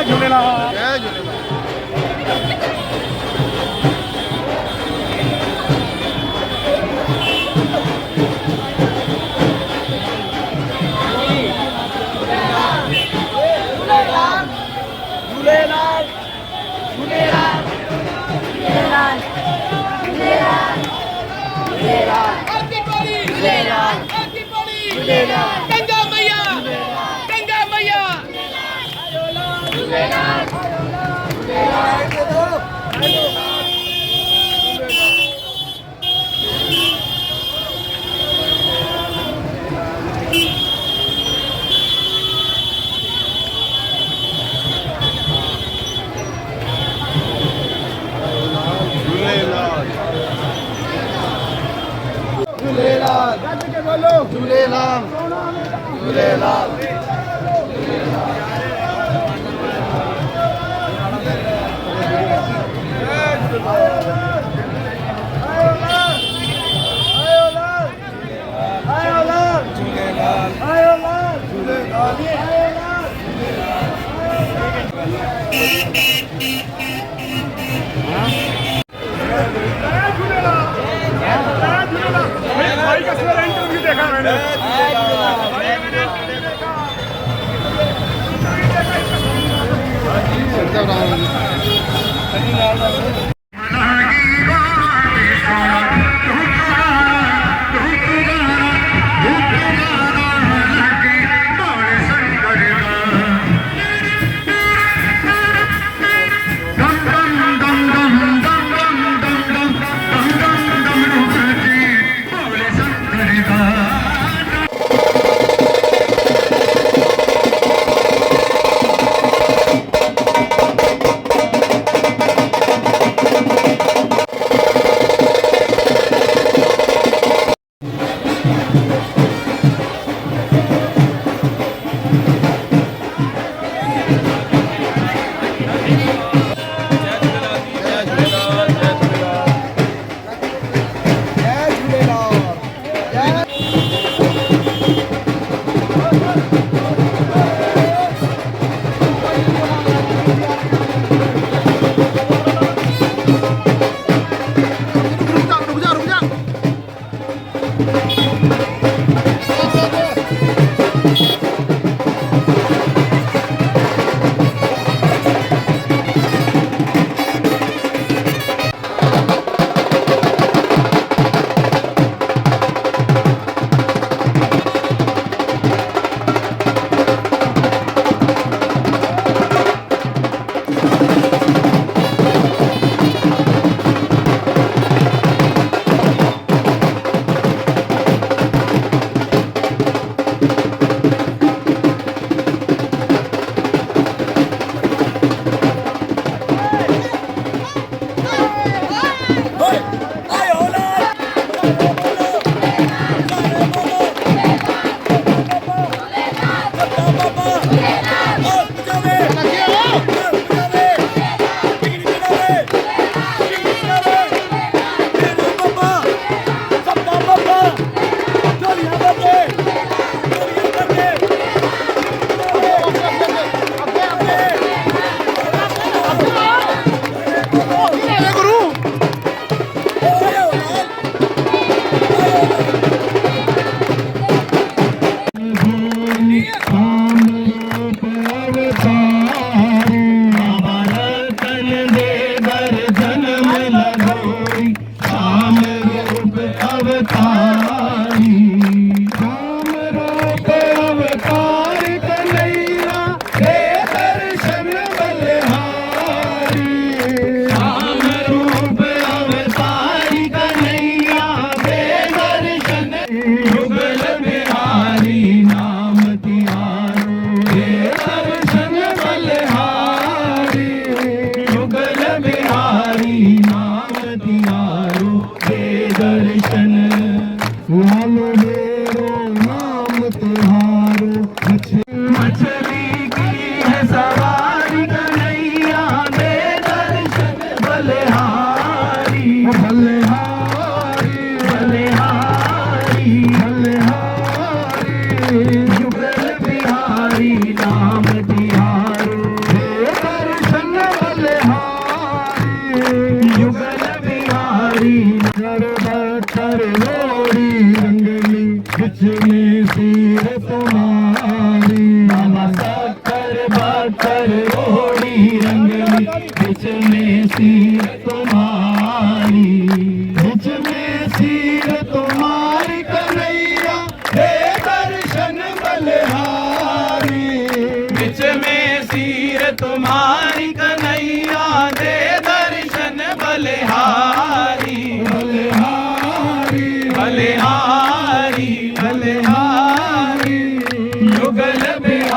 झूलेलाल। जय झूलेलाल। झूलेलाल झूलेलाल झूलेलाल झूलेलाल झूलेलाल झूलेलाल गंगा मैया गंगा मैया झूलेलाल बोलो झूलेलाल झूलेलाल। भाई का सवेरे इंटरव्यू देखा मैंने।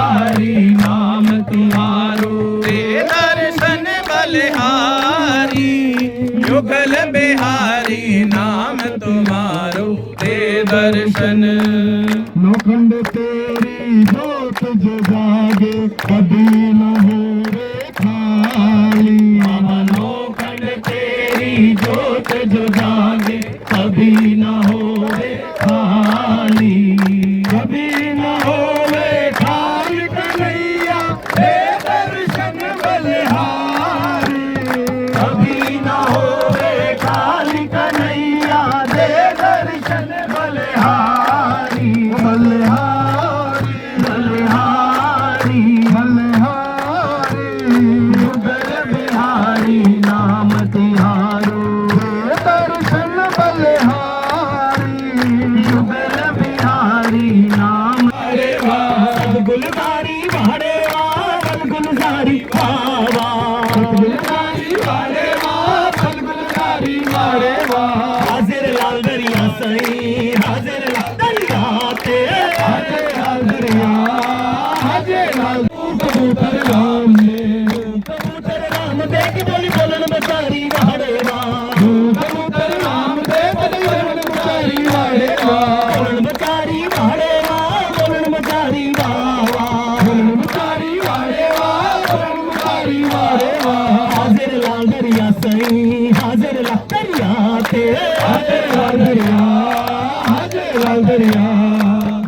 बलिहारी नाम तुम्हारो, दे दर्शन बलिहारी युगल बिहारी नाम तुम्हारो, दे दर्शन। लोखंड तेरी जोत जो जागे कभी न होवे खाली, लोखंड तेरी जोत जो जागे कभी न होवे खाली, कभी न होवे खाली कन्हैया दे दर्शन बलिहारी, कभी न होवे खाली कन्हैया दे दर्शन बलिहारी, बलिहारी बलिहारी बलिहारी युगल बिहारी नाम तुम्हारो, दे दर्शन बलिहारी, युगल बिहारी नाम। अरे वाह गुलजारी वाड़े वाह गुलजारी वाह गुलजारी वाले वाह गुलजारी वाले वाह, हाजिर लाल दरिया सही हाजिर लाल दरिया ते हाजे लाल दरिया हाजे लाल कबूतर राम ने, कबूतर राम देख बोली बोलन बचारी वाड़े वाह कबूतर राम दे बलिहारी गुलजारी वाले वाह, बोलन बचारी वाड़े वाह बोलन बचारी वाह वाह गुलजारी वाले वाह गुलजारी वाले वाह, हाजिर लाल दरिया सही हाजिर लाल दरिया ते हाजे लाल दरिया हाजे लाल दरिया,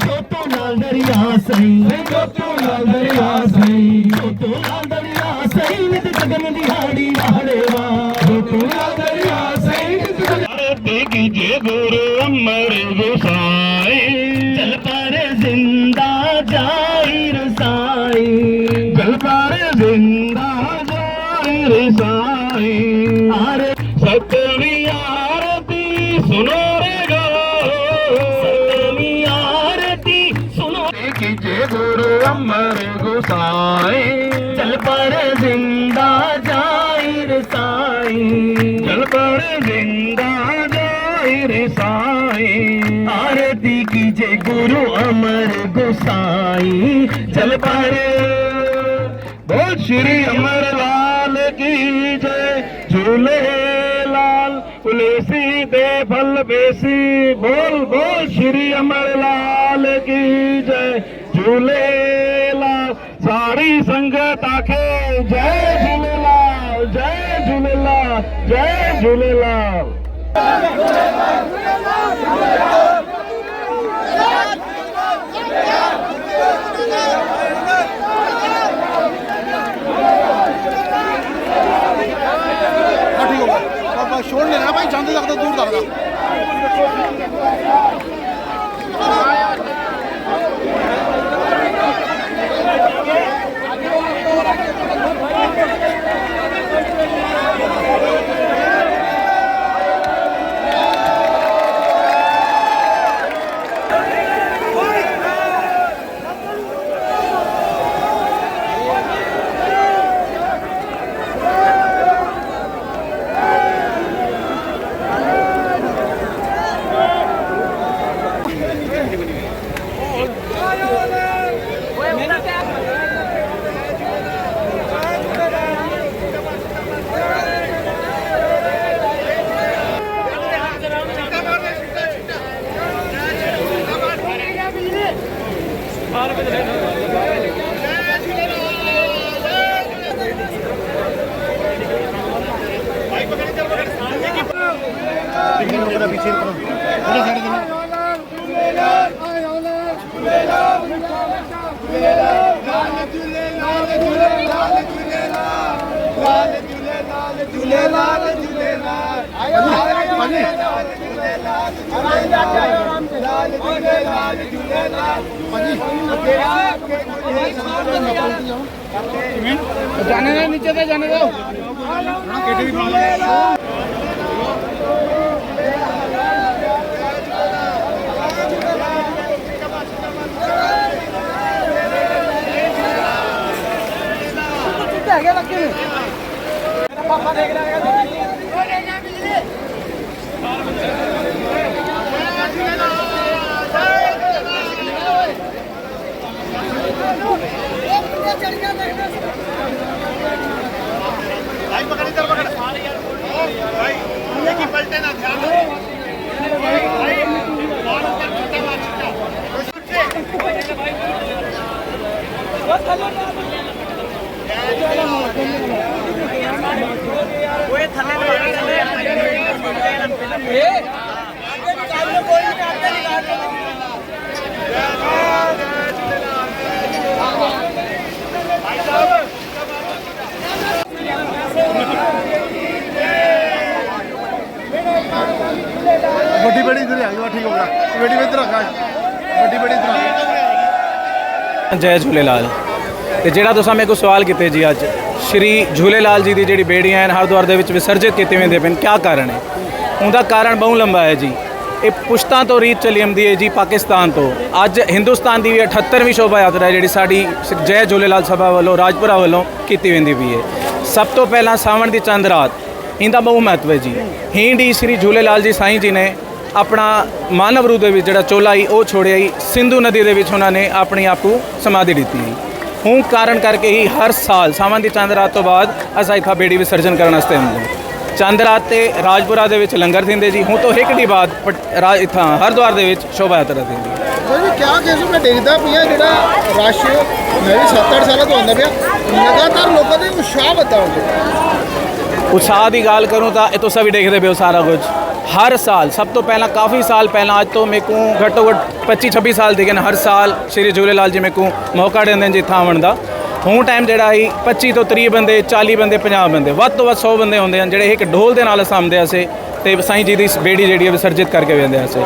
छोटू लाल दरिया सही जोतू लाल दरिया सही, छोटू लाल दरिया सही नित गगन दिहाड़ी वाड़े वाह जोतू लाल दरिया सही देखी जे गुरु अमर गोसाई चल पर जिंदा जाहिर साई जल पर जिंदा जाहिर साई, अरे सतवी आरती सुनो रे गो सतवी आरती सुनो कीजिए गुरु अमर गोसाई, चल पर जिंदा जाहिर साई जल पर जिंदा जाहिर साई, आरती कीजे गुरु अमर गोसाई चल पर बोल श्री अमर लाल की जय, झूले लाल तुलसी दे फल बेसी, बोल बोल श्री अमर लाल की जय, झूले लाल सारी संगत आखे जय झूलेलाल जय झूलेलाल जय झूलेलाल। छोड़ लेना भाई, जाते तक तो दूर लगता। जाने दो नीचे से जाने दो। पापा देख रहा है। ਵੱਡੀ ਬੜੀ ਇਧਰ ਆ ਗਈ ਠੀਕ ਹੋ ਗਿਆ ਵੱਡੀ ਇਧਰ ਆ ਗਈ ਵੱਡੀ ਬੜੀ ਇਧਰ ਆ ਗਈ जय झूलेलाल। ਤੇ ਜਿਹੜਾ ਤੁਸੀਂ ਮੇਰੇ ਕੋਲ ਸਵਾਲ ਕੀਤੇ ਜੀ ਅੱਜ ਸ਼੍ਰੀ झूलेलाल ਜੀ ਦੀ ਜਿਹੜੀ ਬੇੜੀਆਂ ਹਨ ਹਰਿਦੁਆਰ ਦੇ ਵਿੱਚ ਵਿਸਰਜਿਤ ਕੀਤੇ ਹੁੰਦੇ ਪਏ ਕੀ ਕਾਰਨ ਹੈ ਉਹਦਾ ਕਾਰਨ ਬਹੁਤ ਲੰਬਾ ਹੈ ਜੀ। ਇਹ ਪੁਸ਼ਤਾਂ ਤੋਂ ਰੀਤ ਚੱਲੀ ਆਉਂਦੀ ਹੈ ਜੀ ਪਾਕਿਸਤਾਨ ਤੋਂ। ਅੱਜ ਹਿੰਦੁਸਤਾਨ ਦੀ ਵੀ 78ਵੀਂ ਸ਼ੋਭਾ ਯਾਤਰਾ ਜਿਹੜੀ ਸਾਡੀ ਜੈ झूलेलाल ਸਭਾ ਵੱਲੋਂ ਰਾਜਪੁਰਾ ਵੱਲੋਂ ਕੀਤੀ ਜਾਂਦੀ ਵੀ ਹੈ। ਸਭ ਤੋਂ ਪਹਿਲਾਂ ਸਾਵਣ ਦੀ ਚੰਦ ਰਾਤ ਇਹਦਾ ਬਹੁਤ ਮਹੱਤਵ ਹੈ ਜੀ। ਹੀਂਡੀ ਸ਼੍ਰੀ झूलेलाल ਜੀ ਸਾਈਂ ਜੀ ਨੇ ਆਪਣਾ ਮਾਨਵ ਰੂਪ ਦੇ ਵਿੱਚ ਜਿਹੜਾ ਚੋਲਾ ਸੀ ਉਹ ਛੋੜਿਆ ਸੀ ਸਿੰਧੂ ਨਦੀ ਦੇ ਵਿੱਚ ਉਹਨਾਂ ਨੇ ਆਪਣੀ ਆਪ ਨੂੰ ਸਮਾਧੀ ਦਿੱਤੀ ਹੁਣ ਕਾਰਨ ਕਰਕੇ ਹੀ ਹਰ ਸਾਲ ਸਾਵਣ ਦੀ ਚੰਦ ਰਾਤ ਤੋਂ ਬਾਅਦ ਅਸਾਂ ਇੱਥੇ ਬੇੜੀ ਵਿਸਰਜਨ ਕਰਨ ਵਾਸਤੇ ਆਉਂਦੇ ਚੰਦ ਰਾਤ ਤੇ ਰਾਜਪੁਰਾ ਦੇ ਵਿੱਚ ਲੰਗਰ ਦਿੰਦੇ ਜੀ ਹੁਣ ਤੋਂ ਇੱਕ ਦੀ ਬਾਅਦ ਇੱਥਾਂ ਹਰਿਦੁਆਰ ਦੇ ਵਿੱਚ ਸ਼ੋਭਾ ਯਾਤਰਾ ਦਿੰਦੀ ਕੋਈ ਕਿਆ ਕੇਸ ਮੈਂ ਦੇਖਦਾ ਪਿਆ ਜਿਹੜਾ ਰਸ਼ ਮੈਂ ਵੀ 7-8 ਸਾਲਾਂ ਤੋਂ ਆਉਂਦਾ ਪਿਆ ਲਗਾਤਾਰ ਲੋਕਾਂ ਦੇ ਉਤਸ਼ਾਹ ਬਤਾਉਂਦੇ ਉਤਸ਼ਾਹ ਦੀ ਗੱਲ ਕਰੂੰ ਤਾਂ ਇਹ ਤੁਸੀਂ ਵੀ ਦੇਖਦੇ ਪਿਓ ਸਾਰਾ ਕੁਝ हर साल सब तो पहला काफ़ी साल पहला आज तो मेरे को घट्टो घट 25-26 साल थी हर साल श्री झूलेलाल जी मेरे को मौका देंगे जी इतना आवन का हूँ टाइम जोड़ा ही 25 तो 30 बंदे 40 बंदे 50 बंदे वध तो वध 100 बंदे होंगे हैं जोड़े एक ढोल के नाल आंदे असे तो साईं जी की बेड़ी जी विसर्जित करके वेंदे असे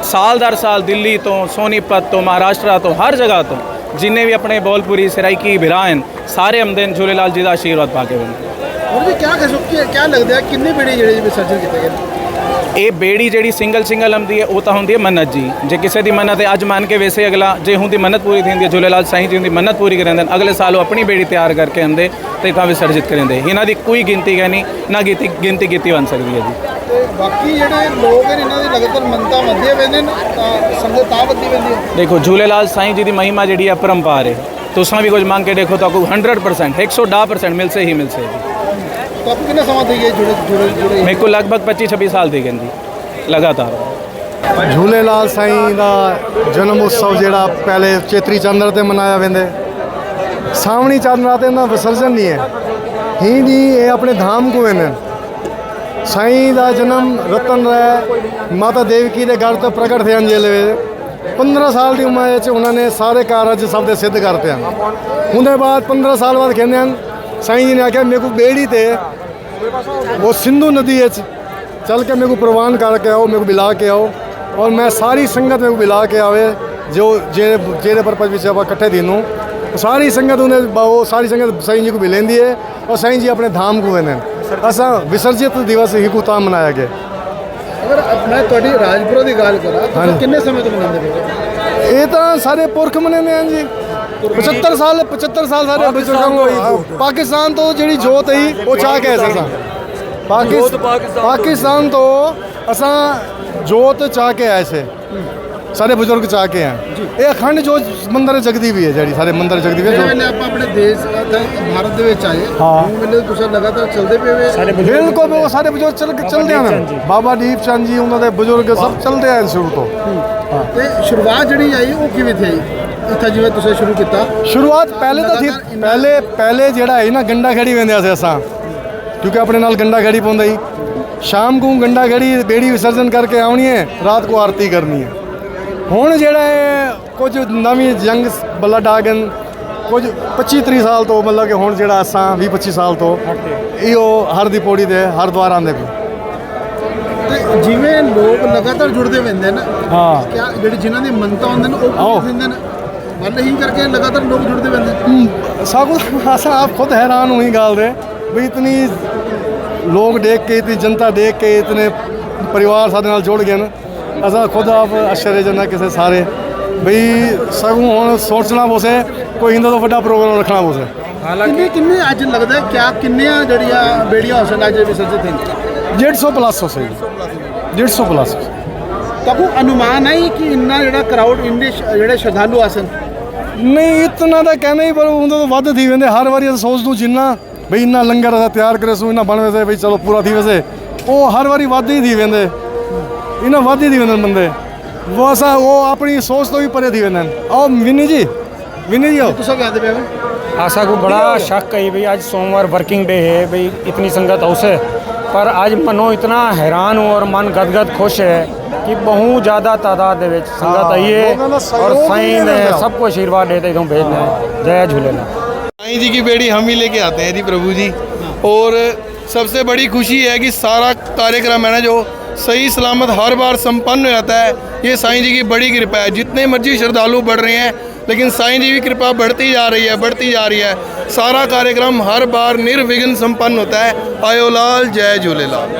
साल दर साल दिल्ली तो सोनीपत तो महाराष्ट्र तो हर जगह तो जिन्हें भी अपने बोलपुरी सराइकी बिरान सारे आमदे झूलेलाल जी का आशीर्वाद पा के वेंदे क्या लगता है किन्नी बेड़ी जी विसर्जन किए गए ਇਹ ਬੇੜੀ ਜਿਹੜੀ ਸਿੰਗਲ ਆਉਂਦੀ ਹੈ ਉਹ ਤਾਂ ਹੁੰਦੀ ਹੈ ਮੰਨਤ ਜੀ ਜੇ ਕਿਸੇ ਦੀ ਮੰਨਤ ਹੈ ਅੱਜ ਮੰਨ ਕੇ ਵੈਸੇ ਅਗਲਾ ਜੇ ਹੁੰਦੀ ਮੰਨਤ ਪੂਰੀ ਹੁੰਦੀ ਹੈ झूलेलाल ਸਾਈਂ ਜੀ ਦੀ ਮੰਨਤ ਪੂਰੀ ਕਰਾਂਦੇ ਅਗਲੇ ਸਾਲ ਉਹ ਆਪਣੀ ਬੇੜੀ ਤਿਆਰ ਕਰਕੇ ਆਉਂਦੇ ਤੇ ਤਾਂ ਵਿਸਰਜਿਤ ਕਰਾਂਦੇ ਇਹਨਾਂ ਦੀ ਕੋਈ ਗਿਣਤੀ ਹੈ ਨਹੀਂ ਨਾ ਗਿਣਤੀ ਕੀਤੀ ਬਣ ਸਕਦੀ ਹੈ ਜੀ ਤੇ ਬਾਕੀ ਜਿਹੜੇ ਲੋਕ ਨੇ ਇਹਨਾਂ ਦੀ ਲਗਾਤਾਰ ਮੰਨਤਾਂ ਵਧਦੇ ਵੇਂਦੇ ਨੇ ਤਾਂ ਸੰਗਤ ਤਾਂ ਵਧਦੀ ਪੈਂਦੀ ਹੈ ਦੇਖੋ झूलेलाल ਸਾਈਂ ਜੀ ਦੀ ਮਹਿਮਾ ਜਿਹੜੀ ਹੈ ਪਰੰਪਾਰ ਹੈ ਤੁਸੀਂ ਵੀ ਕੁਝ ਮੰਗ ਕੇ ਦੇਖੋ ਤਾਂ ਕੋਈ 100% 110% ਮਿਲ ਸੇ ਹੀ ਮਿਲ ਸੇ ਜੀ तो आपको कितना समय थी गए जुड़े मेरे को लगभग 25-26 साल थी गई लगातार झूलेलाल साईं ਦਾ ਜਨਮ ਉਤਸਵ ਜਿਹੜਾ ਪਹਿਲੇ ਚੇਤਰੀ ਚੰਦਰ ਤੇ ਮਨਾਇਆ ਵੈਂਦੇ ਸਾਵਣੀ ਚੰਦ ਰਾਤ ਦਾ ਵਿਸਰਜਨ ਨਹੀਂ ਹੈ ਹੀ ਜੀ ਇਹ ਆਪਣੇ ਧਾਮ ਕੋ ਵੈਂਦੇ ਸਾਈਂ ਦਾ ਜਨਮ ਰਤਨ ਰਾਏ ਮਾਤਾ ਦੇਵਕੀ ਦੇ ਘਰ ਤੋਂ ਪ੍ਰਗਟ ਥਿਆਂ ਜੇਲੇ 15 ਸਾਲ ਦੀ ਉਮਰ ਵਿੱਚ ਉਹਨਾਂ ਨੇ ਸਾਰੇ ਕਾਰਜ ਸਭ ਦੇ ਸਿੱਧ ਕਰਤੇ ਹਨ ਉਹਦੇ ਬਾਅਦ 15 ਸਾਲ ਬਾਅਦ ਕਹਿੰਦੇ ਹਨ ਸਾਈਂ ਜੀ ਨੇ ਆਖਿਆ ਮੇਰੇ ਕੋ ਬੇੜੀ ਤੇ वो सिंधु नदी चल के मेरे को प्रवान करके आओ मेरे को मिला के आओ और मैं सारी संगत मेरे को मिला के आवे जो जेरे पर्पज भी आप इकट्ठे दिनों सारी संगत उन्हें वो सारी संगत साईं जी को मिलेंदी है और साईं जी अपने धाम को वेंदे असा विसर्जित दिवस ही को ताम मनाया गया अगर मैं थोड़ी राजपुरा की गल करा तो कितने समय तो मनाते पे ये तो सारे पुरख मनाते हैं जी 75 साल सारे बुजुर्गों पाकिस्तान तो जी जोत ही वो चाह के ऐसा पाकिस्तान तो असा जोत चाह के ऐसे सारे बुजुर्ग चाह के हैं ये अखंड जो मंदिर जगदी भी है जी सारे मंदिर जगदी भी है अपने देश भारत दे विच आए हाँ तुसा लगातार चलते पे बिल्कुल वो सारे बुजुर्ग चलते हैं बाबा दीप चंद जी उन्होंने बुजुर्ग सब चलते हैं शुरू तो शुरुआत जी आई वो किवें थी इतना जिवें तुसें शुरू किया शुरुआत पहले तो थी पहले जेड़ा है ना गंडा खड़ी वेंदे अस असां क्योंकि अपने नाल गंडा खड़ी पौंदा ही शाम को गंडा खड़ी बेड़ी विसर्जन करके आनी है रात को आरती करनी है हुण जेड़ा है कुछ नवीं जंग बल्ला डागन कुछ 25-30 साल तो मतलब कि हुण जेड़ा असां 20-25 साल तो इहो हर दी पौड़ी ते हरिद्वार आंदे पे जिवें लोग लगातार जुड़ते वेंदे ना हाँ क्या जेड़ी जिन्हां दी मनता होंदे ने ओ दिंदे ने मतलब ही करके लगातार लोग जुड़ते वेंदे सब असा आप खुद हैरान हुई गाल दे भी इतनी लोग देख के इतनी जनता देख के इतने परिवार साडे नाल जुड़ गए न असा खुद आप आश्चर्यजनक किसे सारे बई सगों हुण सोचना पोसे कोई इंदा तो बड़ा प्रोग्राम रखना पोसे हालांकि किन्ने अज लगदा है क्या किन्ने जड़ियां बेड़ियां हो सन अज विसर्जित हैं 150 प्लस हो सही 150 प्लस तो को अनुमान है कि इन्ना जड़ा क्राउड इन्ने जड़े श्रद्धालु आसन ਨਹੀਂ ਇਤਨਾ ਤਾਂ ਕਹਿੰਦੇ ਹੀ ਪਰ ਉਹਨਾਂ ਤੋਂ ਵੱਧ ਥੀ ਵੰਦੇ ਹਰ ਵਾਰੀ ਸੋਚ ਦੂੰ ਜਿੰਨਾ ਬਈ ਇੰਨਾ ਲੰਗਰ ਅਸਾਂ ਤਿਆਰ ਕਰੇ ਸੂ ਇੰਨਾ ਬਣ ਵਸੇ ਬਈ ਚਲੋ ਪੂਰਾ ਥੀ ਵਸੇ ਉਹ ਹਰ ਵਾਰੀ ਵੱਧ ਹੀ ਥੀ ਵੰਦੇ ਇਹਨਾਂ ਵੱਧ ਹੀ ਥੀ ਵੰਦੇ ਬੰਦੇ ਉਹ ਅਸਾਂ ਉਹ ਆਪਣੀ ਸੋਚ ਤੋਂ ਵੀ ਪਰੇ ਥੀ ਵੰਦੇ ਆਓ ਵਿਨੀ ਜੀ आओ ਤੁਸੀਂ ਕਹਿੰਦੇ ਪਏ ਹੋ आशा को बड़ा शक है भाई आज सोमवार वर्किंग डे है भाई इतनी संगत उसे पर आज मनो इतना हैरान हूँ और मन गदगद खुश है कि बहुत ज़्यादा तादाद दे विच संगत आई है और साईं ने सबको आशीर्वाद देते इधरों भेजना है। जय झूलेलाल। साईं जी की बेड़ी हम ही लेके आते हैं जी प्रभु जी, और सबसे बड़ी खुशी है कि सारा कार्यक्रम है ना जो सही सलामत हर बार संपन्न हो जाता है। ये साईं जी की बड़ी कृपा है। जितने मर्जी श्रद्धालु बढ़ रहे हैं लेकिन साईं जी की कृपा बढ़ती जा रही है, बढ़ती जा रही है। सारा कार्यक्रम हर बार निर्विघ्न संपन्न होता है। आयो लाल, जय झूलेलाल।